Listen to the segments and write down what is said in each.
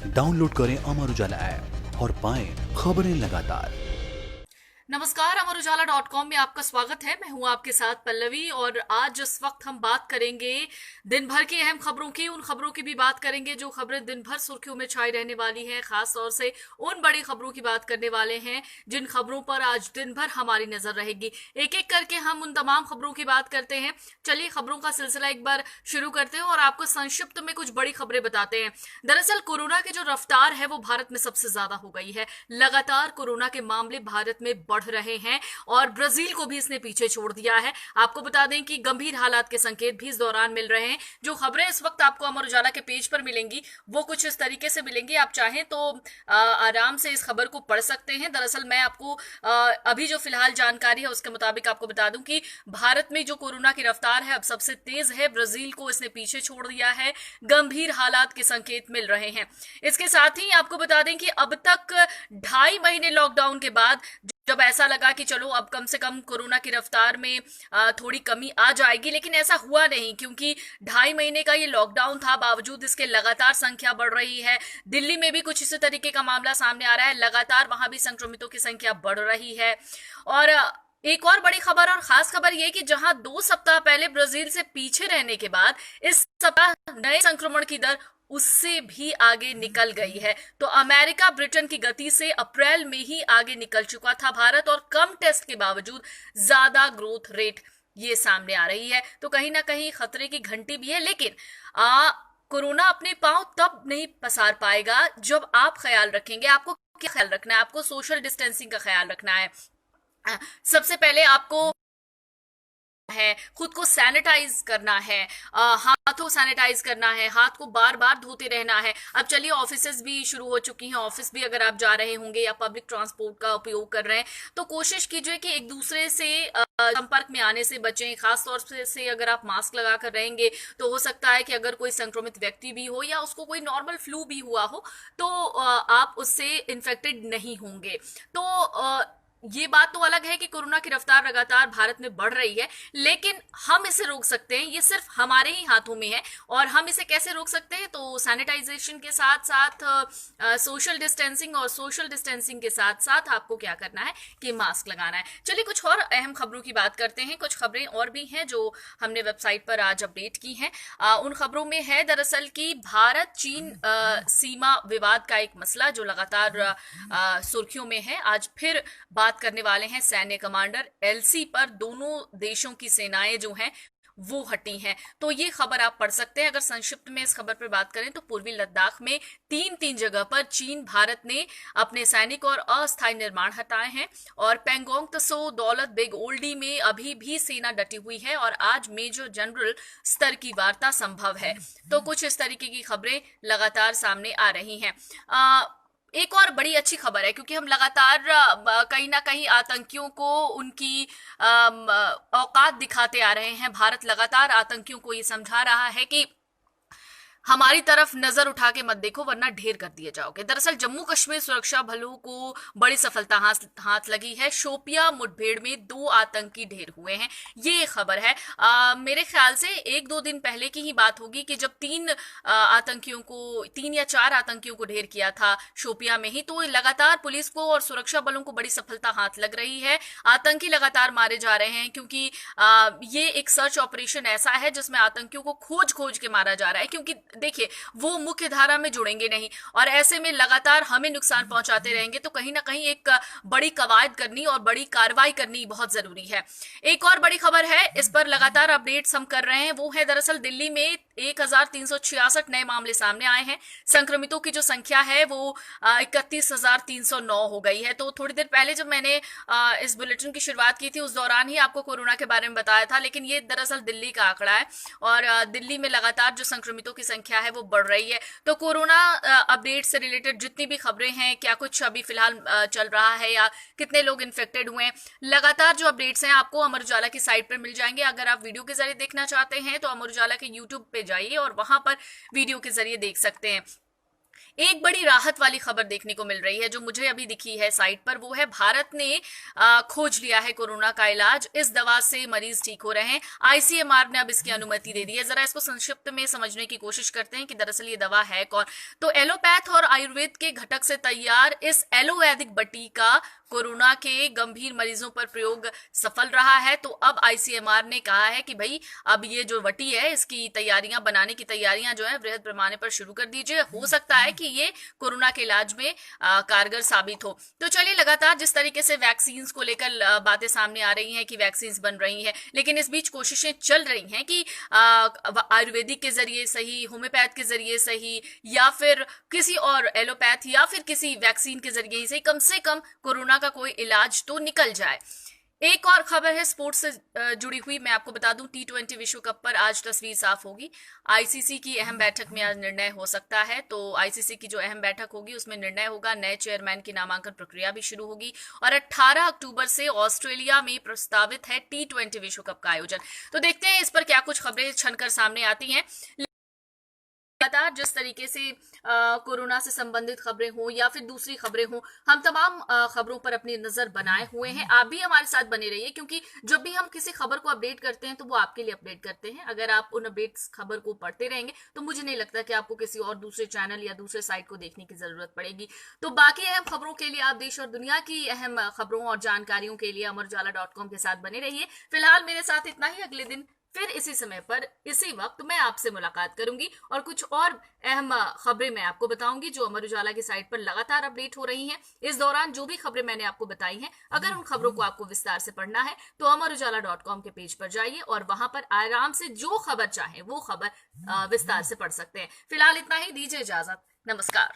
Download करें Amar Ujala app और पाएं खबरें लगातार। नमस्कार, अमर उजाला .com में आपका स्वागत है। मैं हूं आपके साथ पल्लवी और आज इस वक्त हम बात करेंगे दिन भर की अहम खबरों की। उन खबरों की भी बात करेंगे जो खबरें दिन भर सुर्खियों में छाई रहने वाली हैं। खास तौर से उन बड़ी खबरों की बात करने वाले हैं जिन खबरों पर आज दिन भर हमारी नजर रहेगी। एक एक करके हम उन तमाम खबरों की बात करते हैं। चलिए खबरों का सिलसिला एक बार शुरू करते हैं और आपको संक्षिप्त में कुछ बड़ी खबरें बताते हैं। दरअसल कोरोना की जो रफ्तार है वो भारत में सबसे ज्यादा हो गई है। लगातार कोरोना के मामले भारत में बढ़ रहे हैं और ब्राजील को भी इसने पीछे छोड़ दिया है। आपको बता दें कि गंभीर हालात के संकेत भी इस दौरान मिल रहे हैं। जो खबरें इस वक्त आपको अमर उजाला के पेज पर मिलेंगी वो कुछ इस तरीके से मिलेंगी। आप चाहें तो आराम से इस खबर को पढ़ सकते हैं। दरअसल मैं आपको अभी जो फिलहाल जानकारी है उसके मुताबिक आपको बता दूं कि भारत में जो कोरोना की रफ्तार है अब सबसे तेज है। ब्राजील को इसने पीछे छोड़ दिया है। गंभीर हालात के संकेत मिल रहे हैं। इसके साथ ही आपको बता दें कि अब तक 2.5 महीने लॉकडाउन के बाद जब ऐसा लगा कि चलो अब कम से कम कोरोना की रफ्तार में थोड़ी कमी आ जाएगी, लेकिन ऐसा हुआ नहीं क्योंकि 2.5 महीने का ये लॉकडाउन था। बावजूद इसके लगातार संख्या बढ़ रही है। दिल्ली में भी कुछ इसी तरीके का मामला सामने आ रहा है। लगातार वहां भी संक्रमितों की संख्या बढ़ रही है। और एक और बड़ी खबर और खास खबर यह कि जहां 2 सप्ताह पहले ब्राजील से पीछे रहने के बाद इस सप्ताह नए संक्रमण की दर उससे भी आगे निकल गई है। तो अमेरिका ब्रिटेन की गति से अप्रैल में ही आगे निकल चुका था भारत और कम टेस्ट के बावजूद ज्यादा ग्रोथ रेट ये सामने आ रही है। तो कहीं ना कहीं खतरे की घंटी भी है। लेकिन कोरोना अपने पांव तब नहीं पसार पाएगा जब आप ख्याल रखेंगे। आपको क्या ख्याल रखना है? आपको सोशल डिस्टेंसिंग का ख्याल रखना है। सबसे पहले आपको है खुद को सैनिटाइज करना है। हाथों सैनिटाइज करना है। हाथ को बार बार धोते रहना है। अब चलिए ऑफिसेज भी शुरू हो चुकी हैं। ऑफिस भी अगर आप जा रहे होंगे या पब्लिक ट्रांसपोर्ट का उपयोग कर रहे हैं तो कोशिश कीजिए कि एक दूसरे से संपर्क में आने से बचें। खास तौर से अगर आप मास्क लगा कर रहेंगे तो हो सकता है कि अगर कोई संक्रमित व्यक्ति भी हो या उसको कोई नॉर्मल फ्लू भी हुआ हो तो आप उससे इन्फेक्टेड नहीं होंगे। तो ये बात तो अलग है कि कोरोना की रफ्तार लगातार भारत में बढ़ रही है, लेकिन हम इसे रोक सकते हैं। ये सिर्फ हमारे ही हाथों में है। और हम इसे कैसे रोक सकते हैं? तो सैनिटाइजेशन के साथ साथ सोशल डिस्टेंसिंग और सोशल डिस्टेंसिंग के साथ साथ आपको क्या करना है कि मास्क लगाना है। चलिए कुछ और अहम खबरों की बात करते हैं। कुछ खबरें और भी हैं जो हमने वेबसाइट पर आज अपडेट की हैं। उन खबरों में है दरअसल कि भारत चीन सीमा विवाद का एक मसला जो लगातार सुर्खियों में है। आज फिर बात करने वाले हैं सैन्य कमांडर एलसी पर। दोनों देशों की सेनाएं जो हैं वो हटी हैं। तो ये खबर आप पढ़ सकते हैं। अगर संक्षिप्त में इस खबर पर बात करें तो पूर्वी लद्दाख में तीन जगह पर चीन भारत ने अपने सैनिक और अस्थायी निर्माण हटाए हैं। और पेंगोंग त्सो दौलत बेग ओल्डी में अभी भी सेना डटी हुई है और आज मेजर जनरल स्तर की वार्ता संभव है। तो कुछ इस तरीके की खबरें लगातार सामने आ रही हैं। एक और बड़ी अच्छी खबर है क्योंकि हम लगातार कहीं ना कहीं आतंकियों को उनकी औकात दिखाते आ रहे हैं। भारत लगातार आतंकियों को ये समझा रहा है कि हमारी तरफ नजर उठा के मत देखो वरना ढेर कर दिए जाओगे। दरअसल जम्मू कश्मीर सुरक्षा बलों को बड़ी सफलता हाथ लगी है। शोपिया मुठभेड़ में 2 आतंकी ढेर हुए हैं। ये खबर है। मेरे ख्याल से 1-2 दिन पहले की ही बात होगी कि जब 3 या 4 आतंकियों को ढेर किया था शोपिया में ही। तो लगातार पुलिस को और सुरक्षा बलों को बड़ी सफलता हाथ लग रही है। आतंकी लगातार मारे जा रहे हैं क्योंकि ये एक सर्च ऑपरेशन ऐसा है जिसमें आतंकियों को खोज के मारा जा रहा है। क्योंकि देखिए वो मुख्य धारा में जुड़ेंगे नहीं और ऐसे में लगातार हमें नुकसान पहुंचाते रहेंगे। तो कहीं ना कहीं एक बड़ी कवायद करनी और बड़ी कार्रवाई करनी बहुत जरूरी है। एक और बड़ी खबर है, इस पर लगातार अपडेट्स हम कर रहे हैं। वो है दरअसल दिल्ली में 1366 नए मामले सामने आए हैं। संक्रमितों की जो संख्या है वो 31,309 हो गई है। तो थोड़ी देर पहले जब मैंने इस बुलेटिन की शुरुआत की थी उस दौरान ही आपको कोरोना के बारे में बताया था, लेकिन ये दरअसल दिल्ली का आंकड़ा है और दिल्ली में लगातार जो संक्रमितों की संख्या है वो बढ़ रही है। तो कोरोना अपडेट से रिलेटेड जितनी भी खबरें हैं, क्या कुछ अभी फिलहाल चल रहा है या कितने लोग इन्फेक्टेड हुए हैं, लगातार जो अपडेट्स हैं आपको अमर उजाला की साइट पर मिल जाएंगे। अगर आप वीडियो के जरिए देखना चाहते हैं तो अमर उजाला के यूट्यूब पे जाइए और वहां पर वीडियो के जरिए देख सकते हैं। एक बड़ी राहत वाली खबर देखने को मिल रही है जो मुझे अभी दिखी है साइट पर, वो है भारत ने खोज लिया है कोरोना का इलाज। इस दवा से मरीज ठीक हो रहे हैं। आईसीएमआर ने अब इसकी अनुमति दे दी है। जरा इसको संक्षिप्त में समझने की कोशिश करते हैं कि दरअसल ये दवा है कौन। तो एलोपैथ और आयुर्वेद के घटक से तैयार इस एलोवैदिक बटिका कोरोना के गंभीर मरीजों पर प्रयोग सफल रहा है। तो अब आईसीएमआर ने कहा है कि भाई अब ये जो वटी है इसकी तैयारियां, बनाने की तैयारियां जो है वृहद पैमाने पर शुरू कर दीजिए। हो सकता है कि ये कोरोना के इलाज में कारगर साबित हो। तो चलिए, लगातार जिस तरीके से वैक्सीन को लेकर बातें सामने आ रही हैं कि वैक्सीन बन रही हैं, लेकिन इस बीच कोशिशें चल रही हैं कि आयुर्वेदिक के जरिए सही, होम्योपैथ के जरिए सही, या फिर किसी और एलोपैथ या फिर किसी वैक्सीन के जरिए ही सही, कम से कम कोरोना का कोई इलाज तो निकल जाए। एक और खबर है स्पोर्ट्स से जुड़ी हुई, मैं आपको बता दूं T20 विश्व कप पर आज तस्वीर साफ होगी। आईसीसी की अहम बैठक में आज निर्णय हो सकता है। तो आईसीसी की जो अहम बैठक होगी उसमें निर्णय होगा। नए चेयरमैन की नामांकन प्रक्रिया भी शुरू होगी और 18 अक्टूबर से ऑस्ट्रेलिया में प्रस्तावित है T20 विश्व कप का आयोजन। तो देखते हैं इस पर क्या कुछ खबरें छनकर सामने आती हैं। लगातार जिस तरीके से कोरोना से संबंधित खबरें हो या फिर दूसरी खबरें हो, हम तमाम खबरों पर अपनी नजर बनाए हुए हैं। आप भी हमारे साथ बने रहिए, क्योंकि जब भी हम किसी खबर को अपडेट करते हैं तो वो आपके लिए अपडेट करते हैं। अगर आप उन अपडेट्स खबर को पढ़ते रहेंगे तो मुझे नहीं लगता कि आपको किसी और दूसरे चैनल या दूसरे साइट को देखने की जरूरत पड़ेगी। तो बाकी अहम खबरों के लिए आप देश और दुनिया की अहम खबरों और जानकारियों के लिए अमरउजाला.com के साथ बने रहिए। फिलहाल मेरे साथ इतना ही। अगले दिन फिर इसी समय पर इसी वक्त मैं आपसे मुलाकात करूंगी और कुछ और अहम खबरें मैं आपको बताऊंगी जो अमर उजाला की साइट पर लगातार अपडेट हो रही हैं। इस दौरान जो भी खबरें मैंने आपको बताई हैं, अगर उन खबरों को आपको विस्तार से पढ़ना है तो अमरउजाला.com के पेज पर जाइए और वहां पर आराम से जो खबर चाहे वो खबर विस्तार से पढ़ सकते हैं। फिलहाल इतना ही, दीजिए इजाजत। नमस्कार।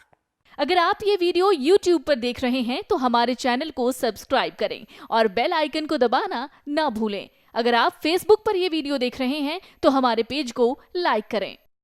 अगर आप ये वीडियो YouTube पर देख रहे हैं तो हमारे चैनल को सब्सक्राइब करें और बेल आइकन को दबाना ना भूलें। अगर आप Facebook पर ये वीडियो देख रहे हैं तो हमारे पेज को लाइक करें।